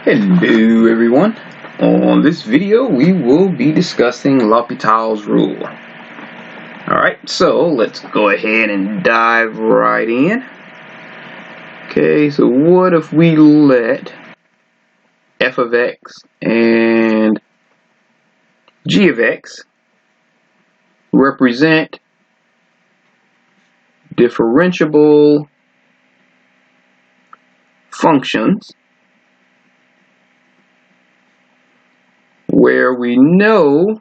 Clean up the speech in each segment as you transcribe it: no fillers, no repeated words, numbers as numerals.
Hello everyone. On this video we will be discussing L'Hopital's rule. Alright, so let's go ahead and dive right in. Okay, so what if we let f of x and g of x represent differentiable functions where we know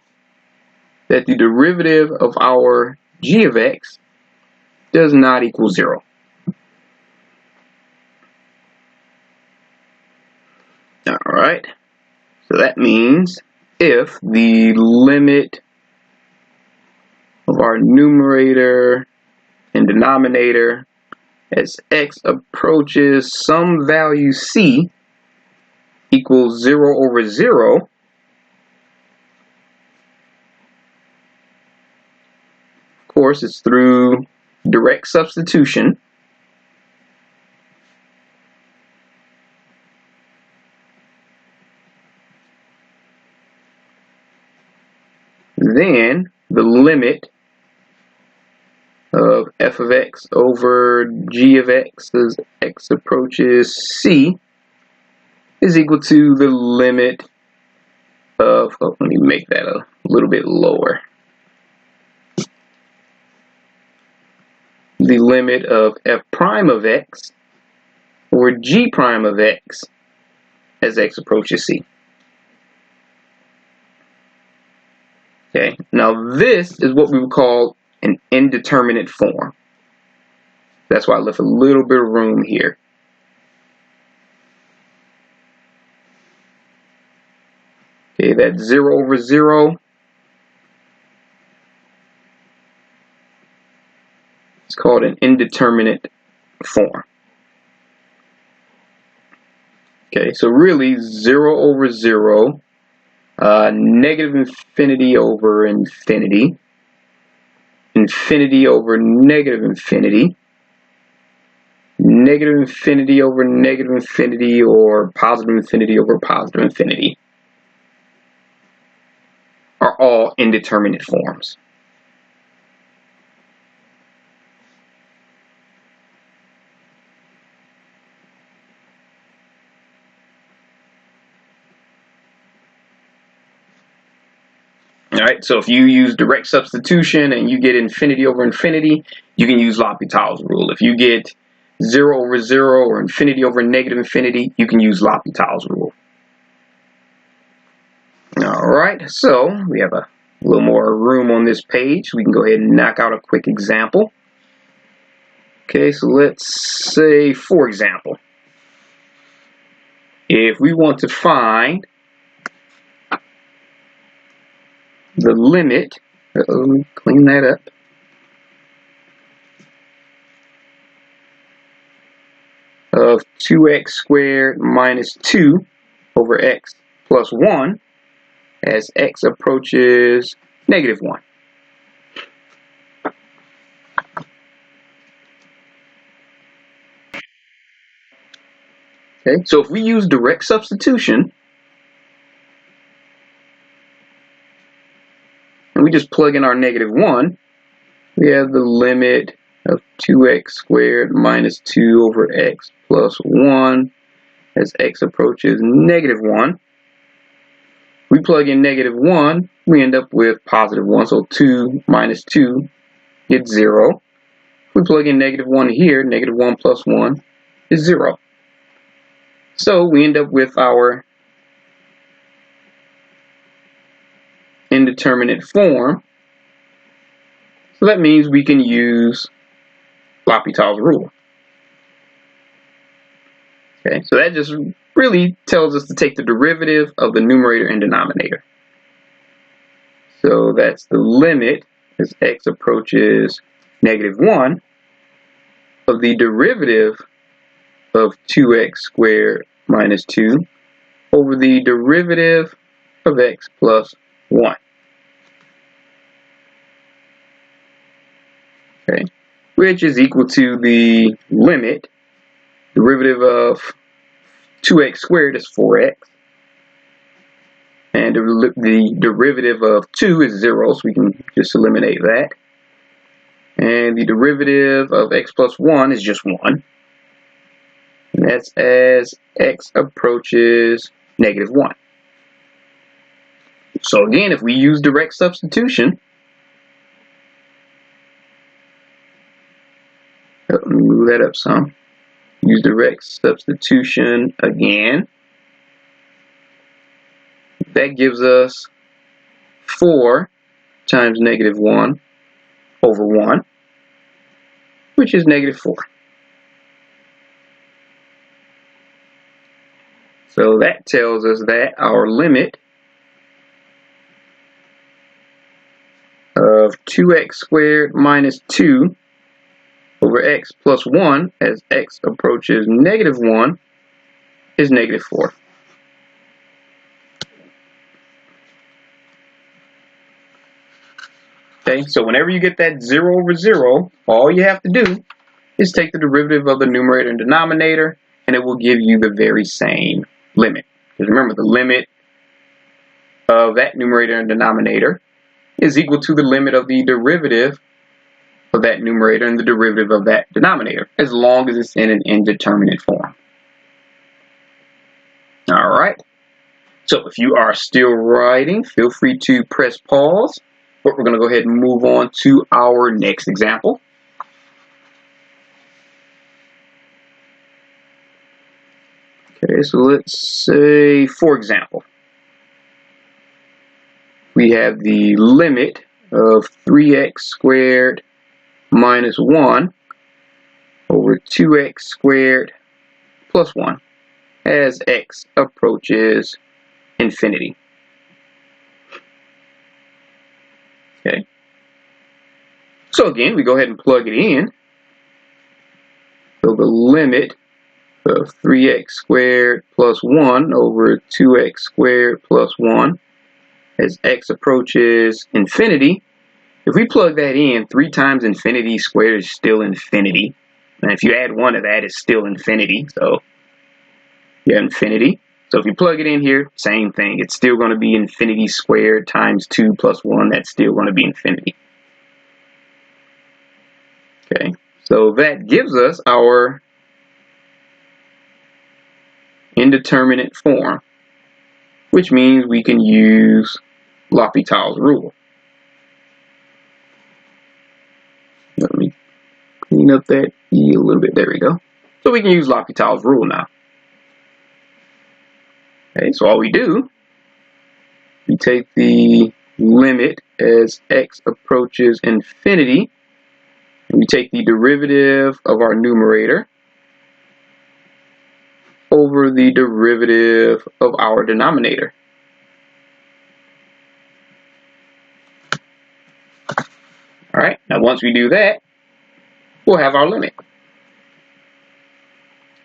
that the derivative of our g of x does not equal 0. Alright, so that means if the limit of our numerator and denominator as x approaches some value c equals 0 over 0, of course it's through direct substitution, then the limit of f of x over g of x as x approaches c is equal to the limit of, let me make that a little bit lower, the limit of f prime of x over g prime of x as x approaches c. Okay, now this is what we would call an indeterminate form. That's why I left a little bit of room here. Okay, that 0 over 0 is called an indeterminate form. Okay, so really 0 over 0, negative infinity over infinity, infinity over negative infinity, negative infinity over negative infinity, or positive infinity over positive infinity are all indeterminate forms. Alright, so if you use direct substitution and you get infinity over infinity, you can use L'Hopital's rule. If you get 0 over 0 or infinity over negative infinity, you can use L'Hopital's rule. Alright, so we have a little more room on this page. We can go ahead and knock out a quick example. Okay, so let's say, for example, if we want to find the limit, let me clean that up, of 2x squared minus 2 over x plus 1 as x approaches negative 1. Okay, so if we use direct substitution, and we just plug in our negative 1, we have the limit of 2x squared minus 2 over x plus 1 as x approaches negative 1. We plug in negative 1, we end up with positive 1, so 2 minus 2 gets 0. We plug in negative 1 here, negative 1 plus 1 is 0. So we end up with our indeterminate form. So that means we can use L'Hopital's rule. Okay, so that just really tells us to take the derivative of the numerator and denominator. So that's the limit as x approaches negative 1 of the derivative of 2x squared minus 2 over the derivative of x plus 1. Okay, which is equal to the limit, derivative of 2x squared is 4x. And the derivative of 2 is 0, so we can just eliminate that. And the derivative of x plus 1 is just 1. And that's as x approaches negative 1. So again, if we use direct substitution, let me move that up some. Use direct substitution again. That gives us 4 times negative 1 over 1, which is negative 4. So that tells us that our limit of 2x squared minus 2 over x plus 1 as x approaches negative 1 is negative 4. Okay, so whenever you get that 0 over 0, all you have to do is take the derivative of the numerator and denominator, and it will give you the very same limit. Because remember, the limit of that numerator and denominator is equal to the limit of the derivative of that numerator and the derivative of that denominator, as long as it's in an indeterminate form. All right. So if you are still writing, feel free to press pause. But we're going to go ahead and move on to our next example. Okay, so let's say, for example, we have the limit of 3x squared minus 1 over 2x squared plus 1 as x approaches infinity. Okay. So again, we go ahead and plug it in. So the limit of 3x squared plus 1 over 2x squared plus 1 as x approaches infinity. If we plug that in, 3 times infinity squared is still infinity. And if you add 1 to that, it's still infinity. So yeah, infinity. So if you plug it in here, same thing. It's still going to be infinity squared times 2 plus 1. That's still going to be infinity. Okay, so that gives us our indeterminate form, which means we can use L'Hopital's rule. Let me clean up that E a little bit. There we go. So we can use L'Hopital's rule now. Okay, so all we do, we take the limit as x approaches infinity, and we take the derivative of our numerator over the derivative of our denominator. All right, now once we do that, we'll have our limit.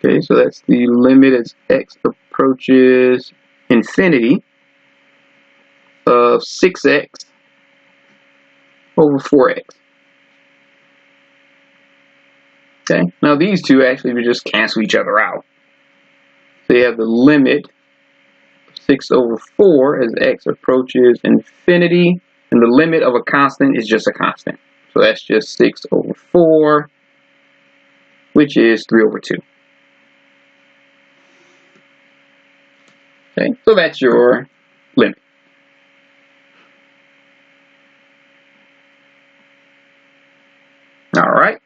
Okay, so that's the limit as x approaches infinity of 6x over 4x. Okay, now these two actually would just cancel each other out. So you have the limit of 6 over 4 as x approaches infinity, and the limit of a constant is just a constant. So that's just 6 over 4, which is 3 over 2. Okay, so that's your limit. All right.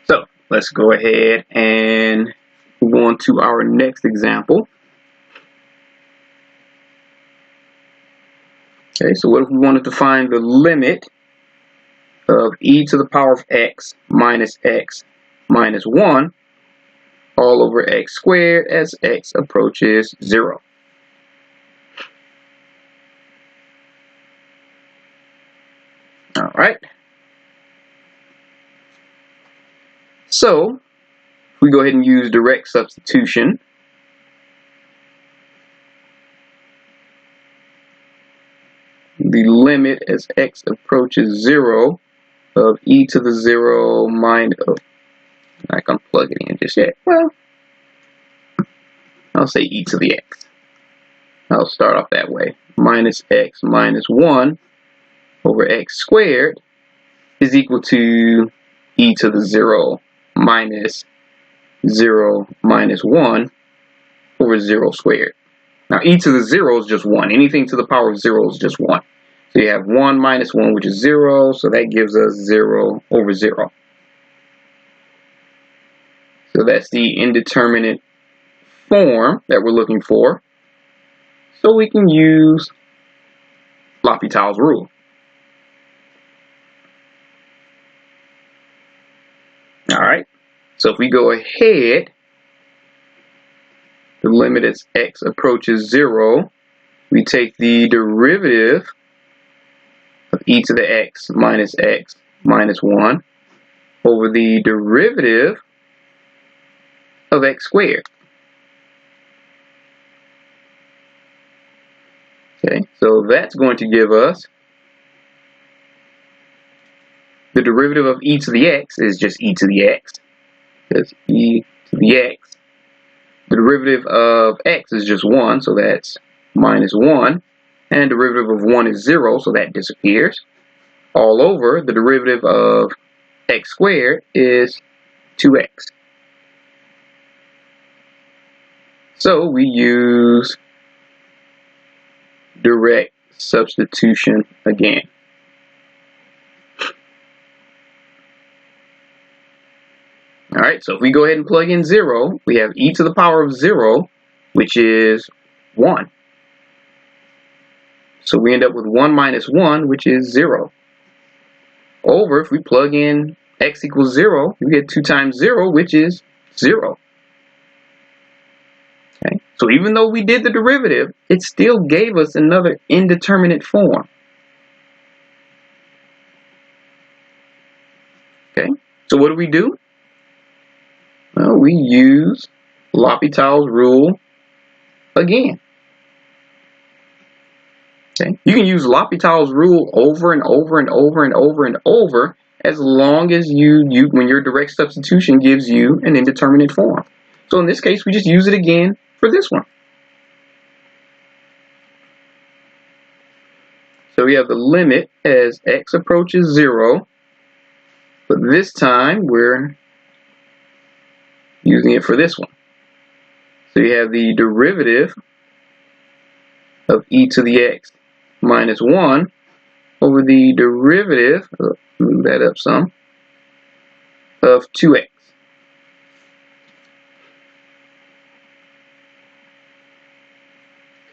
So let's go ahead and move on to our next example. Okay, so what if we wanted to find the limit of e to the power of x minus 1 all over x squared as x approaches 0. All right. So we go ahead and use direct substitution. The limit as x approaches 0 of e to the 0 minus, I'm not going to plug it in just yet. Well, I'll say e to the x. I'll start off that way. Minus x minus 1 over x squared is equal to e to the 0 minus 0 minus 1 over 0 squared. Now e to the 0 is just 1. Anything to the power of 0 is just 1. So you have 1 minus 1, which is 0, so that gives us 0 over 0. So that's the indeterminate form that we're looking for. So we can use L'Hopital's rule. Alright, so if we go ahead, the limit as x approaches 0, we take the derivative of e to the x minus 1 over the derivative of x squared. Okay, so that's going to give us the derivative of e to the x is just e to the x. That's e to the x. The derivative of x is just 1, so that's minus 1. And derivative of 1 is 0, so that disappears. All over, the derivative of x squared is 2x. So we use direct substitution again. Alright, so if we go ahead and plug in 0, we have e to the power of 0, which is 1. So we end up with 1 minus 1, which is 0. Over, if we plug in x equals 0, we get 2 times 0, which is 0. Okay, so even though we did the derivative, it still gave us another indeterminate form. Okay, so what do? Well, we use L'Hopital's rule again. Okay, you can use L'Hopital's rule over and over and over and over and over as long as when your direct substitution gives you an indeterminate form. So in this case, we just use it again for this one. So we have the limit as x approaches 0, but this time we're using it for this one. So you have the derivative of e to the x minus 1 over the derivative, move that up some, of 2x.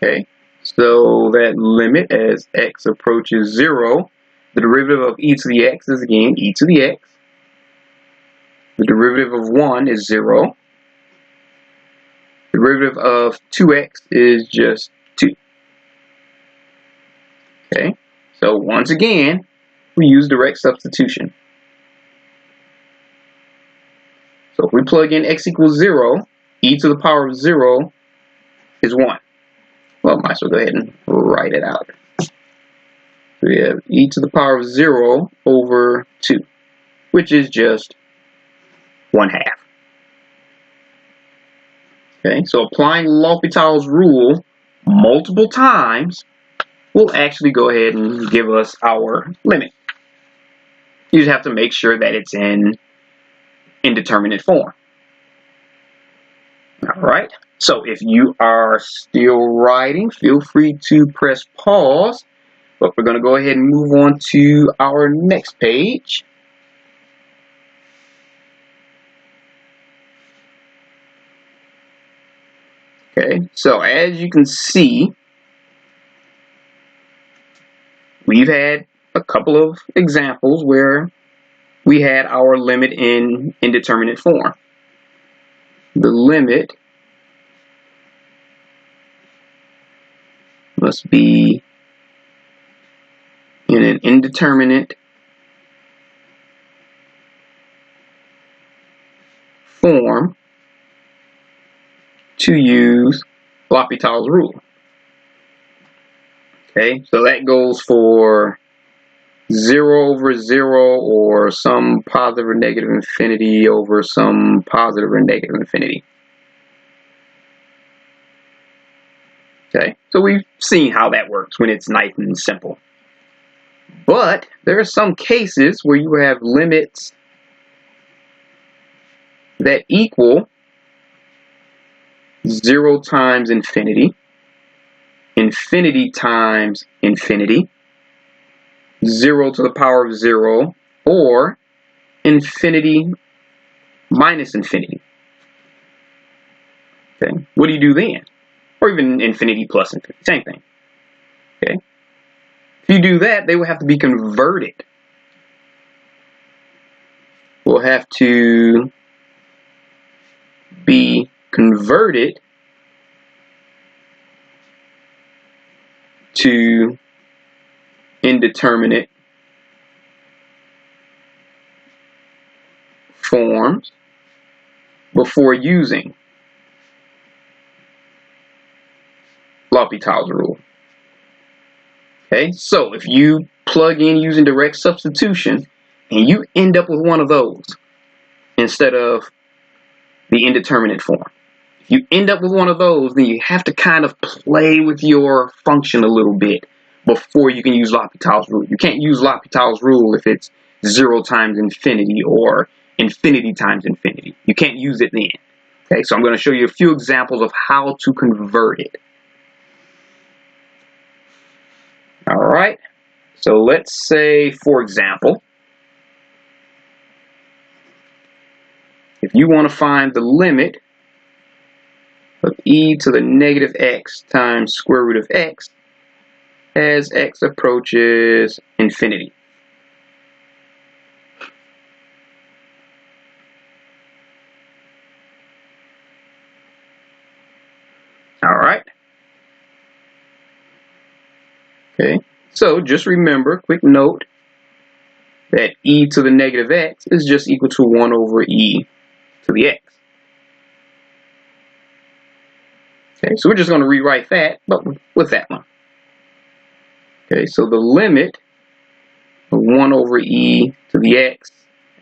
Okay, so that limit as x approaches 0, the derivative of e to the x is again e to the x. The derivative of 1 is 0. The derivative of 2x is just 2. Okay, so once again, we use direct substitution. So if we plug in x equals 0, e to the power of 0 is 1. Well, might as well go ahead and write it out. So we have e to the power of 0 over 2, which is just 1/2. Okay, so applying L'Hopital's rule multiple times will actually go ahead and give us our limit. You just have to make sure that it's in indeterminate form. Alright, so if you are still writing, feel free to press pause, but we're going to go ahead and move on to our next page. Okay, so as you can see, we've had a couple of examples where we had our limit in indeterminate form. The limit must be in an indeterminate form to use L'Hopital's rule. Okay, so that goes for 0 over 0 or some positive or negative infinity over some positive or negative infinity. Okay, so we've seen how that works when it's nice and simple. But there are some cases where you have limits that equal 0 times infinity, infinity times infinity, 0 to the power of 0, or infinity minus infinity. Okay, what do you do then? Or even infinity plus infinity, same thing. Okay, if you do that, they will have to be converted. Will have to be converted to indeterminate forms before using L'Hopital's rule. Okay, so if you plug in using direct substitution and you end up with one of those instead of the indeterminate form, if you end up with one of those, then you have to kind of play with your function a little bit before you can use L'Hopital's rule. You can't use L'Hopital's rule if it's 0 times infinity or infinity times infinity. You can't use it then. Okay, so I'm going to show you a few examples of how to convert it. All right, so let's say, for example, if you want to find the limit of e to the negative x times square root of x as x approaches infinity. All right. Okay, so just remember, quick note, that e to the negative x is just equal to 1 over e to the x. Okay, so we're just going to rewrite that, but with that one. Okay, so the limit of 1 over e to the x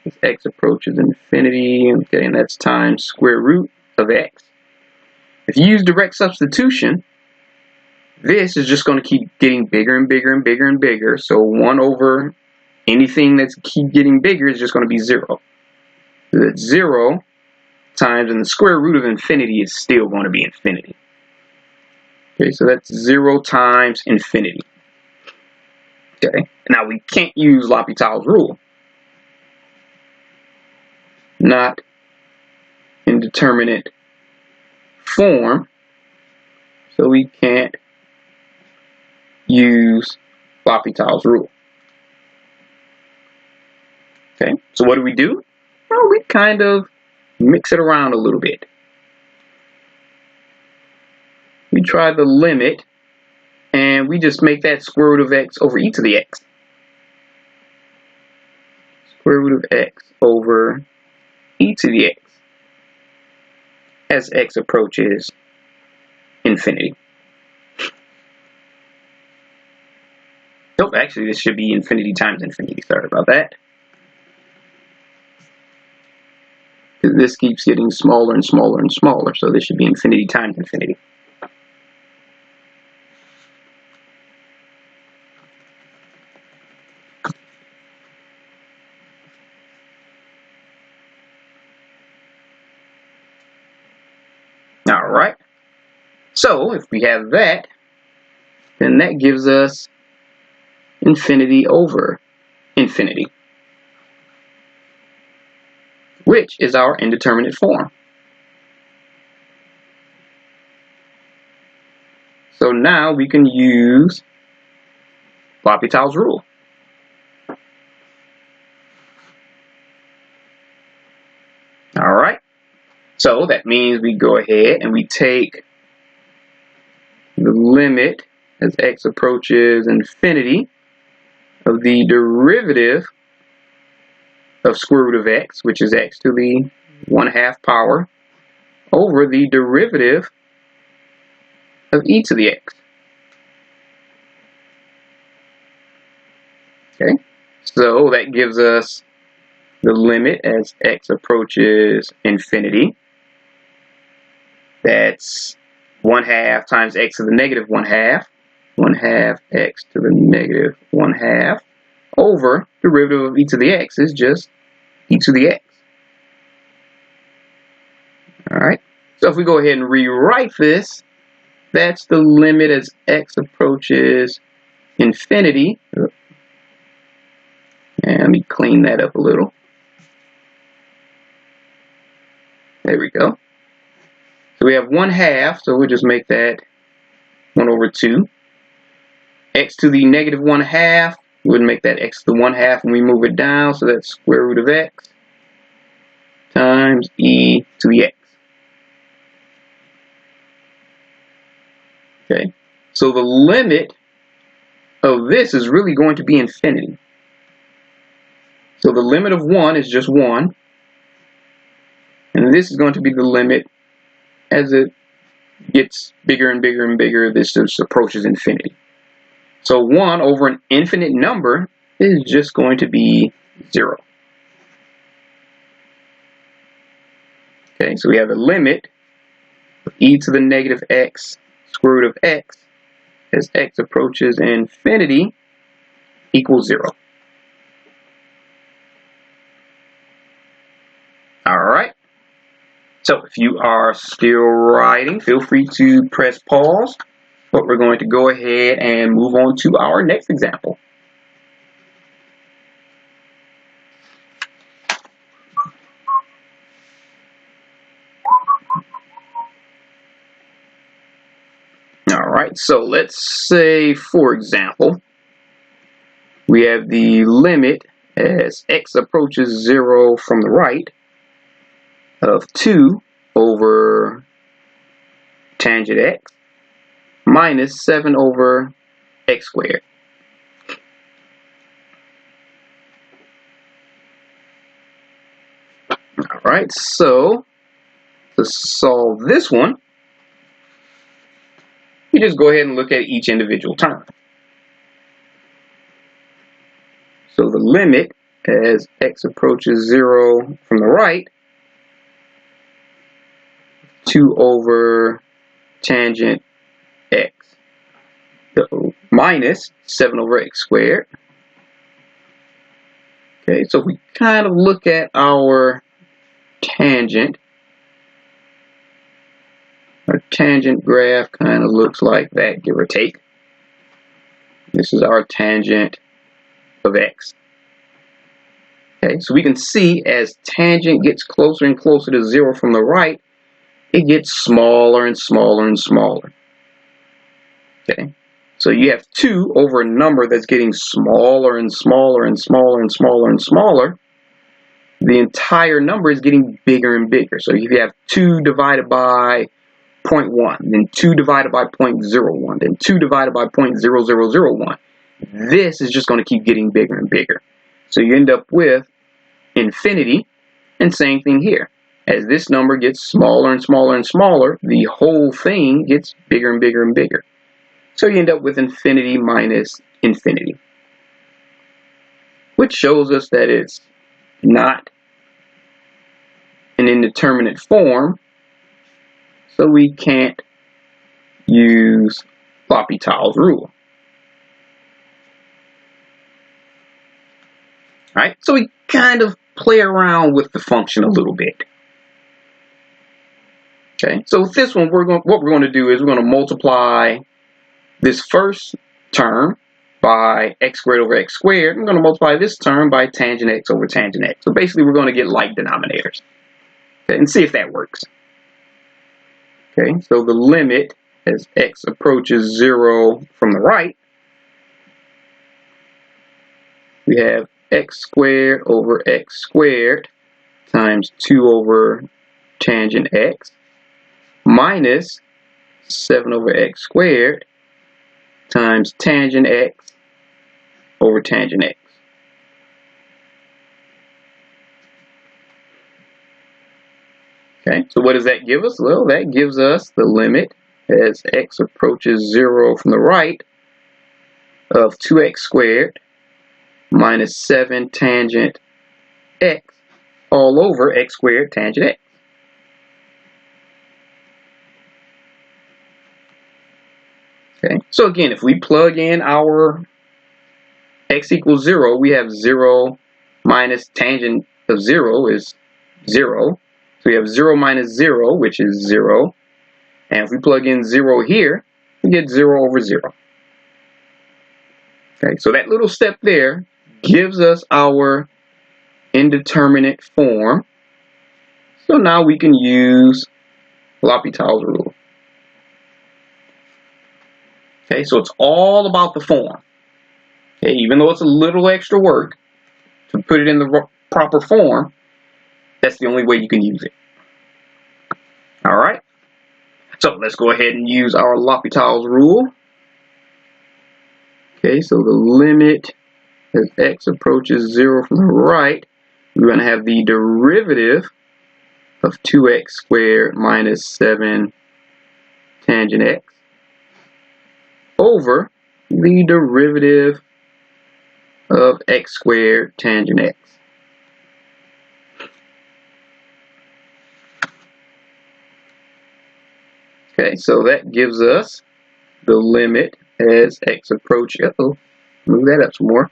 as x approaches infinity, okay, and that's times square root of x. If you use direct substitution, this is just going to keep getting bigger and bigger and bigger and bigger. So 1 over anything that's keep getting bigger is just going to be 0. So that's 0 times, and the square root of infinity is still going to be infinity. Okay, so that's 0 times infinity. Okay, now we can't use L'Hopital's rule. Not indeterminate form, so we can't use L'Hopital's rule. Okay, so what do? Well, we kind of mix it around a little bit. We try the limit, and we just make that square root of x over e to the x. Square root of x over e to the x as x approaches infinity. Nope, actually this should be infinity times infinity. Sorry about that. This keeps getting smaller and smaller and smaller, so this should be infinity times infinity. All right, so if we have that, then that gives us infinity over infinity, which is our indeterminate form. So now we can use L'Hopital's rule. All right, so that means we go ahead and we take the limit as x approaches infinity of the derivative of square root of x, which is x to the 1/2 power, over the derivative of e to the x. Okay, so that gives us the limit as x approaches infinity. That's 1/2 times x to the negative 1/2. 1/2 x to the negative 1/2 over derivative of e to the x is just e to the x. Alright, so if we go ahead and rewrite this, that's the limit as x approaches infinity. And let me clean that up a little. There we go. So we have 1/2, so we'll just make that 1/2. X to the negative 1/2, we'll make that x to the 1/2 and we move it down, so that's square root of x times e to the x. Okay, so the limit of this is really going to be infinity. So the limit of 1 is just 1. And this is going to be the limit as it gets bigger and bigger and bigger. This just approaches infinity. So 1 over an infinite number is just going to be 0. Okay, so we have a limit of e to the negative x square root of x as x approaches infinity equals 0. Alright, so if you are still writing, feel free to press pause, but we're going to go ahead and move on to our next example. Alright, so let's say, for example, we have the limit as x approaches 0 from the right of 2 over tangent x minus 7 over x squared. Alright, so to solve this one, you just go ahead and look at each individual term. So the limit as x approaches 0 from the right, 2 over tangent x, so minus 7 over x squared. Okay, so if we kind of look at our tangent graph kind of looks like that, give or take. This is our tangent of x. Okay, so we can see as tangent gets closer and closer to 0 from the right, it gets smaller and smaller and smaller. Okay, so you have 2 over a number that's getting smaller and smaller and smaller and smaller and smaller. The entire number is getting bigger and bigger. So if you have 2 divided by 0.1, then 2 divided by 0.01, then 2 divided by 0.0001, this is just going to keep getting bigger and bigger. So you end up with infinity, and same thing here. As this number gets smaller and smaller and smaller, the whole thing gets bigger and bigger and bigger. So you end up with infinity minus infinity, which shows us that it's not an indeterminate form, so we can't use L'Hopital's rule. Alright, so we kind of play around with the function a little bit. Okay, so with this one, what we're going to do is we're going to multiply this first term by x squared over x squared. We're going to multiply this term by tangent x over tangent x. So basically, we're going to get like denominators. Okay, and see if that works. Okay, so the limit as x approaches 0 from the right, we have x squared over x squared times 2 over tangent x minus 7 over x squared times tangent x over tangent x. Okay, so what does that give us? Well, that gives us the limit as x approaches 0 from the right of 2x squared minus 7 tangent x all over x squared tangent x. Okay, so again, if we plug in our x equals 0, we have 0 minus tangent of 0 is 0. So we have 0 minus 0, which is 0. And if we plug in 0 here, we get 0 over 0. Okay, so that little step there gives us our indeterminate form. So now we can use L'Hopital's rule. Okay, so it's all about the form. Okay, even though it's a little extra work to put it in the proper form, that's the only way you can use it. All right, so let's go ahead and use our L'Hopital's rule. Okay, so the limit as x approaches 0 from the right, we're going to have the derivative of 2x squared minus 7 tangent x over the derivative of x squared tangent x. Okay, so that gives us the limit as x approaches, move that up some more,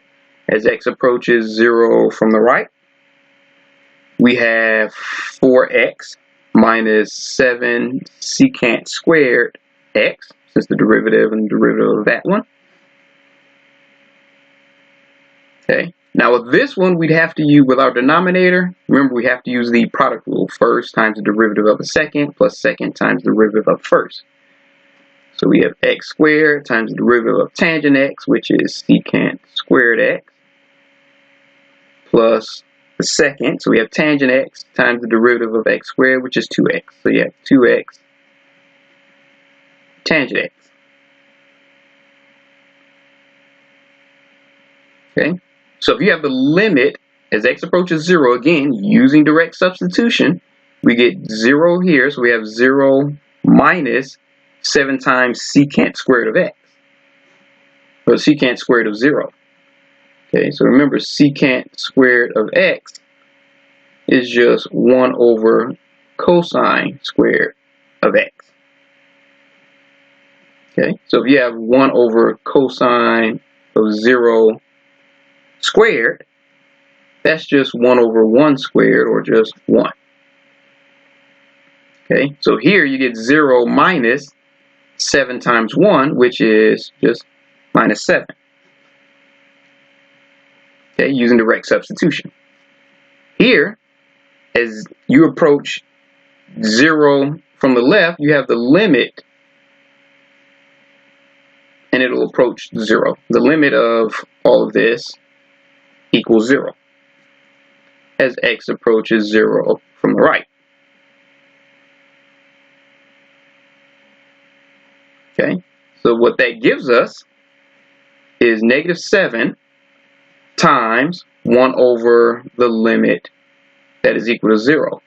as x approaches 0 from the right. We have 4x minus 7 secant squared x, since the derivative and the derivative of that one. Okay, now with this one, we'd have to use, with our denominator, remember we have to use the product rule, first times the derivative of a second plus second times the derivative of first. So we have x squared times the derivative of tangent x, which is secant squared x, plus the second, so we have tangent x times the derivative of x squared, which is 2x. So you have 2x tangent x. Okay, so if you have the limit as x approaches 0, again, using direct substitution, we get 0 here, so we have 0 minus 7 times secant squared of x, or secant squared of 0. Okay, so remember, secant squared of x is just 1 over cosine squared of x. Okay, so if you have 1 over cosine of 0 squared, that's just 1 over 1 squared, or just 1. Okay, so here you get 0 minus 7 times 1, which is just minus 7. Okay, using direct substitution. Here, as you approach 0 from the left, you have the limit, and it'll approach 0. The limit of all of this equals 0 as x approaches 0 from the right. Okay, so what that gives us is negative 7 times 1 over the limit that is equal to 0.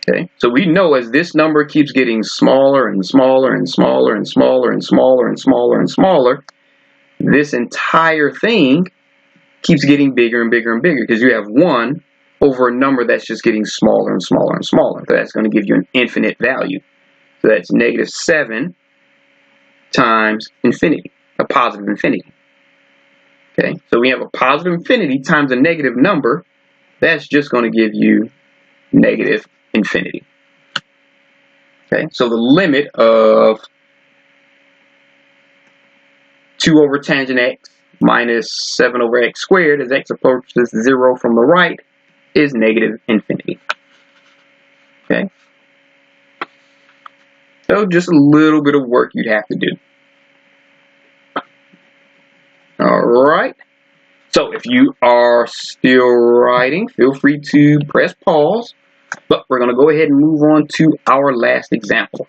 Okay, so we know as this number keeps getting smaller and smaller and smaller and smaller and smaller and smaller and smaller, this entire thing keeps getting bigger and bigger and bigger, because you have 1 over a number that's just getting smaller and smaller and smaller. So that's going to give you an infinite value. So that's negative 7 times infinity, a positive infinity. Okay, so we have a positive infinity times a negative number. That's just going to give you negative infinity. Okay, so the limit of 2 over tangent x minus 7 over x squared as x approaches 0 from the right is negative infinity. Okay, so just a little bit of work you'd have to do. Alright, so if you are still writing, feel free to press pause, but we're going to go ahead and move on to our last example.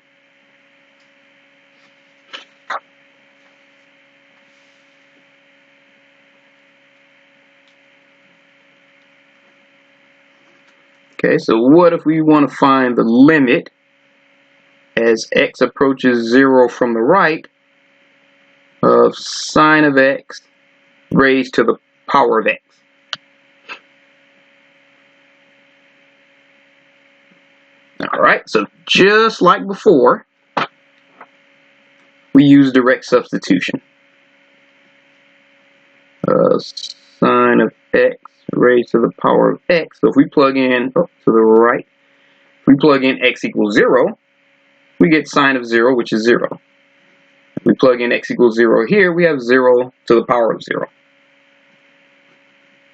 Okay, so what if we want to find the limit as x approaches 0 from the right of sine of x raised to the power of x? Alright, so just like before, we use direct substitution. Sine of x raised to the power of x. So if we plug in up to the right, if we plug in x equals 0, we get sine of 0, which is 0. If we plug in x equals 0 here, we have 0 to the power of 0.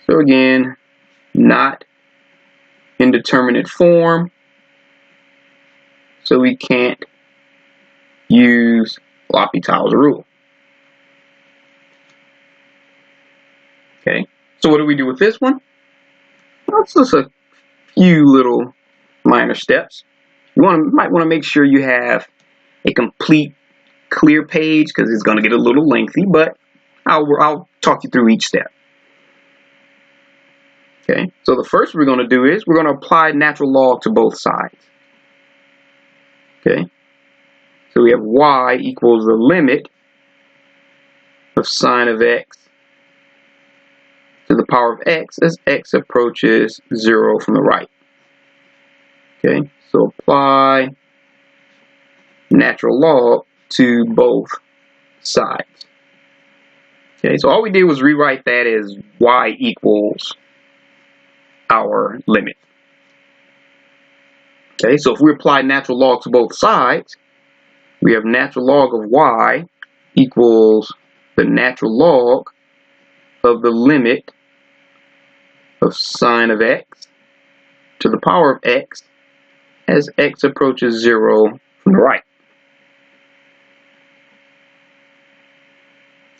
So again, not indeterminate form, so we can't use L'Hopital's rule. Okay, so what do we do with this one? Well, it's just a few little minor steps. You might want to make sure you have a complete, clear page because it's going to get a little lengthy, but I'll talk you through each step. Okay, so the first we're going to do is we're going to apply natural log to both sides. Okay, so we have y equals the limit of sine of x to the power of x as x approaches 0 from the right. Okay, so apply natural log to both sides. Okay, so all we did was rewrite that as y equals our limit. Okay, so if we apply natural log to both sides, we have natural log of y equals the natural log of the limit of sine of x to the power of x as x approaches 0 from the right.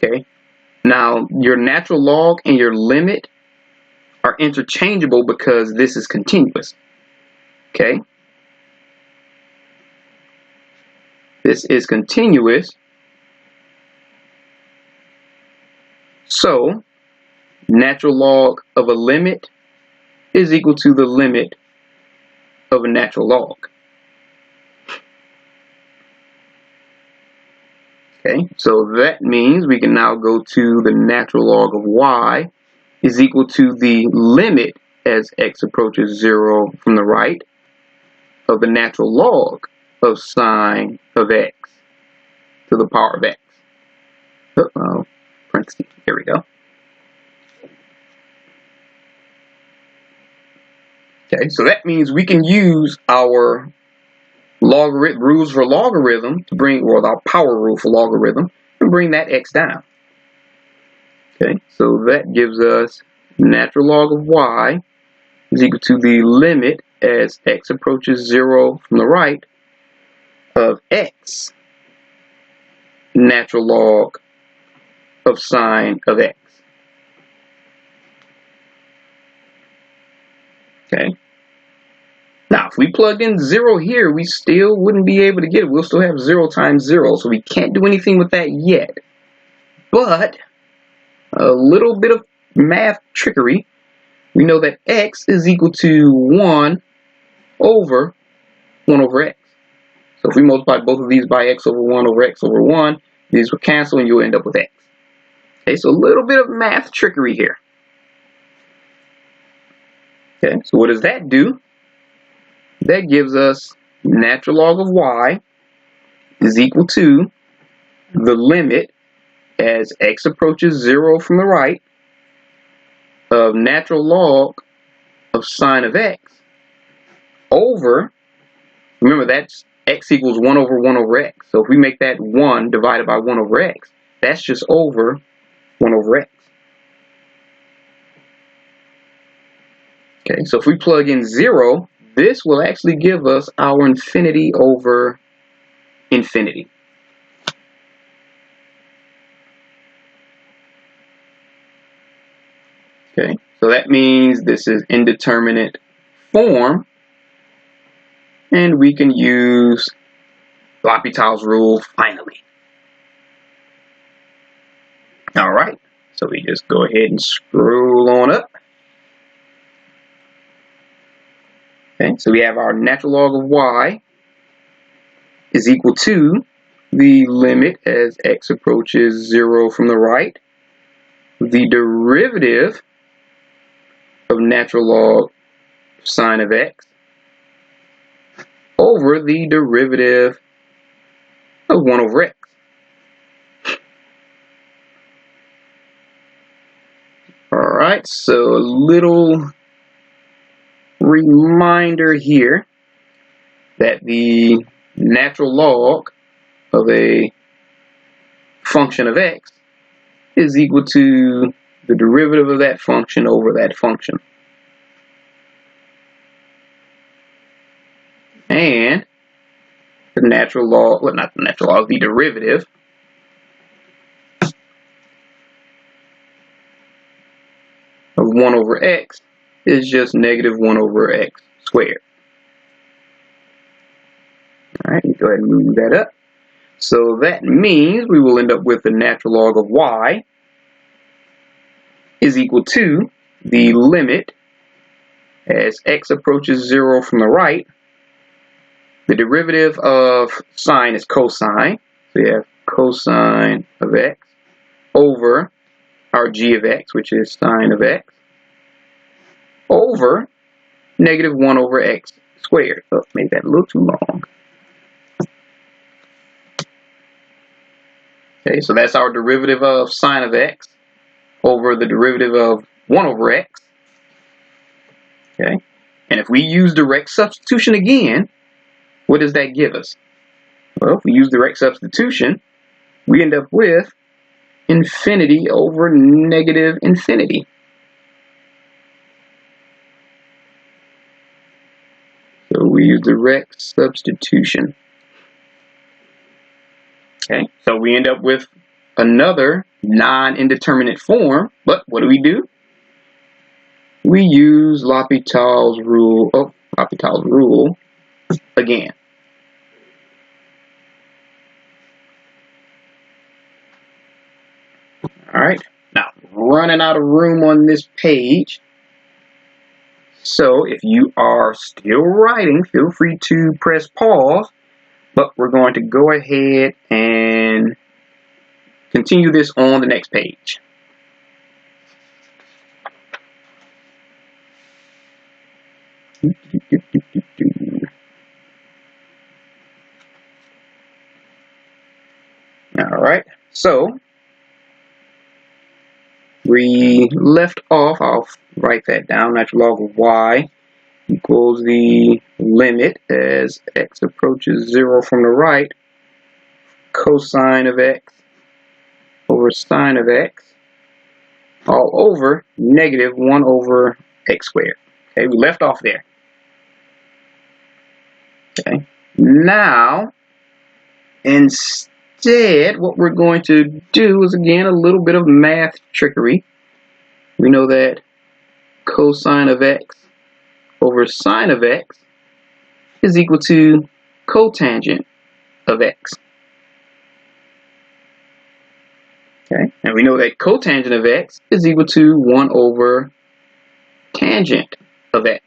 Okay, now your natural log and your limit are interchangeable because this is continuous. Okay, this is continuous, so natural log of a limit is equal to the limit of a natural log. Okay, so that means we can now go to the natural log of y is equal to the limit as x approaches 0 from the right of the natural log of sine of x to the power of x. Parentheses. Here we go. Okay, so that means we can use our logarithm rules for logarithm to bring, or our power rule for logarithm, and bring that x down. Okay, so that gives us natural log of y is equal to the limit as x approaches 0 from the right of x natural log of sine of x. Okay. Now, if we plugged in 0 here, we still wouldn't be able to get it. We'll still have 0 times 0, so we can't do anything with that yet. But a little bit of math trickery. We know that x is equal to 1 over x. So if we multiply both of these by x over 1 over x over 1, these will cancel and you'll end up with x. Okay, so a little bit of math trickery here. Okay, so what does that do? That gives us natural log of y is equal to the limit as x approaches 0 from the right of natural log of sine of x over, remember that's x equals 1 over x. So if we make that 1 divided by 1 over x, that's just over 1 over x. Okay, so if we plug in 0, this will actually give us our infinity over infinity. Okay, so that means this is indeterminate form, and we can use L'Hopital's rule finally. All right, so we just go ahead and scroll on up. Okay, so we have our natural log of y is equal to the limit as x approaches 0 from the right, the derivative of natural log sine of x over the derivative of 1 over x. Alright, so a little reminder here that the natural log of a function of x is equal to the derivative of that function over that function. And the natural log, well, not the natural log, the derivative of 1 over x is just negative 1 over x squared. Alright, go ahead and move that up. So that means we will end up with the natural log of y is equal to the limit as x approaches 0 from the right. The derivative of sine is cosine. So you have cosine of x over our g of x, which is sine of x, over negative 1 over x squared. Oh, made that a little too long. Okay, so that's our derivative of sine of x over the derivative of 1 over x. Okay, and if we use direct substitution again, what does that give us? Well, if we use direct substitution, we end up with infinity over negative infinity. So we use direct substitution. Okay, so we end up with another non-indeterminate form, but what do? We use L'Hopital's rule, again. Alright, now running out of room on this page. So if you are still writing, feel free to press pause, but we're going to go ahead and continue this on the next page. Alright, so we left off, I'll write that down, natural log of y equals the limit as x approaches 0 from the right, cosine of x over sine of x, all over negative 1 over x squared. Okay, we left off there. Okay, now instead what we're going to do is again a little bit of math trickery. We know that cosine of x over sine of x is equal to cotangent of x. Okay, and we know that cotangent of x is equal to 1 over tangent of x.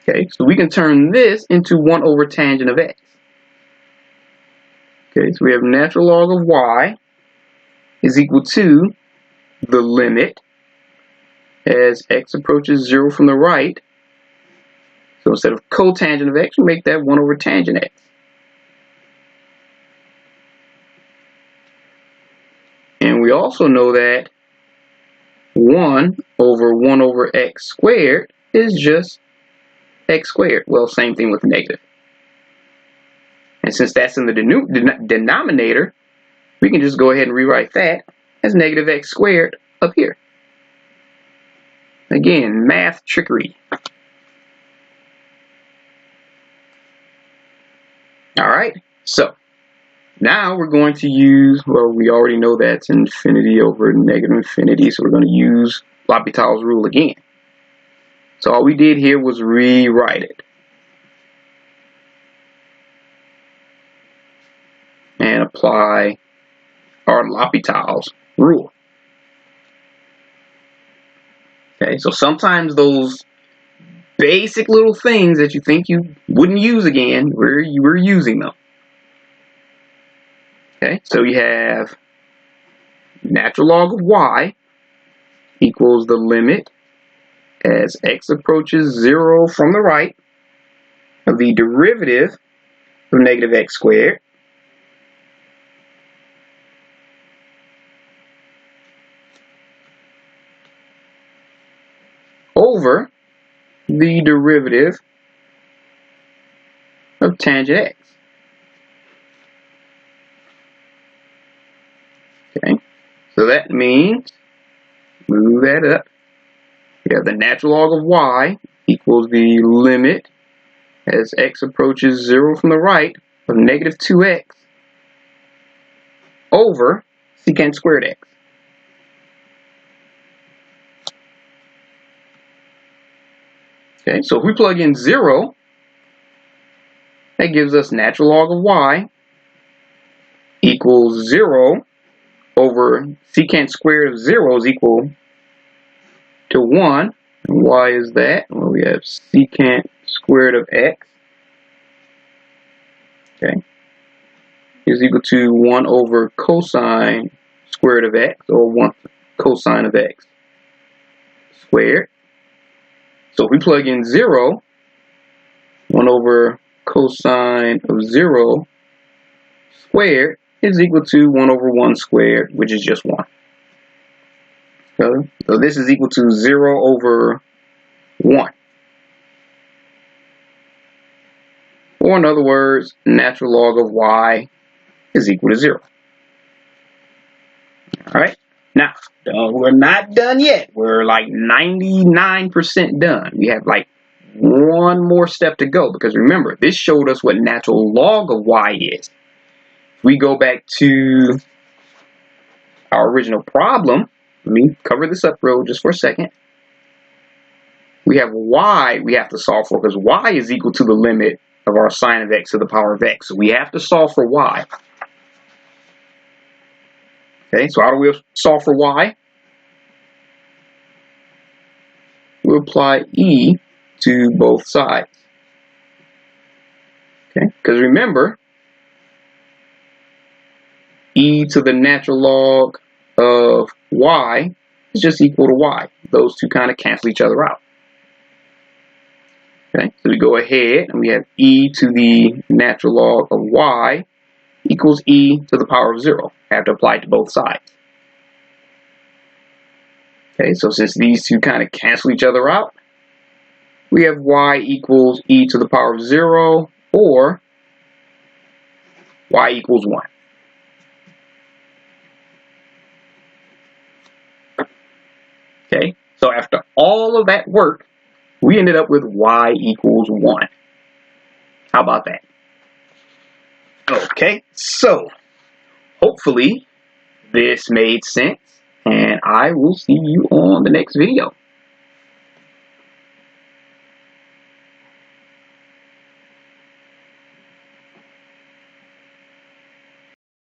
Okay, so we can turn this into 1 over tangent of x. Okay, so we have natural log of y is equal to the limit as x approaches 0 from the right. So instead of cotangent of x, we make that 1 over tangent x. And we also know that 1 over 1 over x squared is just x squared. Well, same thing with the negative. And since that's in the denominator, we can just go ahead and rewrite that as negative x squared up here. Again, math trickery. Alright, so now we're going to use, well, we already know that's infinity over negative infinity, so we're going to use L'Hopital's rule again. So all we did here was rewrite it. And apply our L'Hopital's rule. Okay, so sometimes those basic little things that you think you wouldn't use again, we're using them. Okay, so we have natural log of y equals the limit as x approaches 0 from the right of the derivative of negative x squared over the derivative of tangent x. Okay, so that means, move that up, we have the natural log of y equals the limit as x approaches 0 from the right of negative 2x over secant squared x. Okay, so if we plug in 0, that gives us natural log of y equals 0 over secant squared of 0 is equal to 1. And why is that? Well, we have secant squared of x, okay, is equal to 1 over cosine squared of x, or 1 cosine of x squared. So if we plug in 0, 1 over cosine of 0 squared is equal to 1 over 1 squared, which is just 1. Okay? So this is equal to 0 over 1. Or in other words, natural log of y is equal to 0. Alright, now we're not done yet. We're like 99% done. We have like one more step to go, because remember, this showed us what natural log of y is. If we go back to our original problem, let me cover this up real just for a second. We have y we have to solve for, because y is equal to the limit of our sine of x to the power of x. So we have to solve for y. Okay, so how do we solve for y? We apply e to both sides. Okay, because remember, e to the natural log of y is just equal to y. Those two kind of cancel each other out. Okay, so we go ahead and we have e to the natural log of y equals e to the power of 0. I have to apply it to both sides. Okay, so since these two kind of cancel each other out, we have y equals e to the power of 0, or y equals 1. Okay, so after all of that work, we ended up with y equals 1. How about that? Okay, so hopefully this made sense, and I will see you on the next video.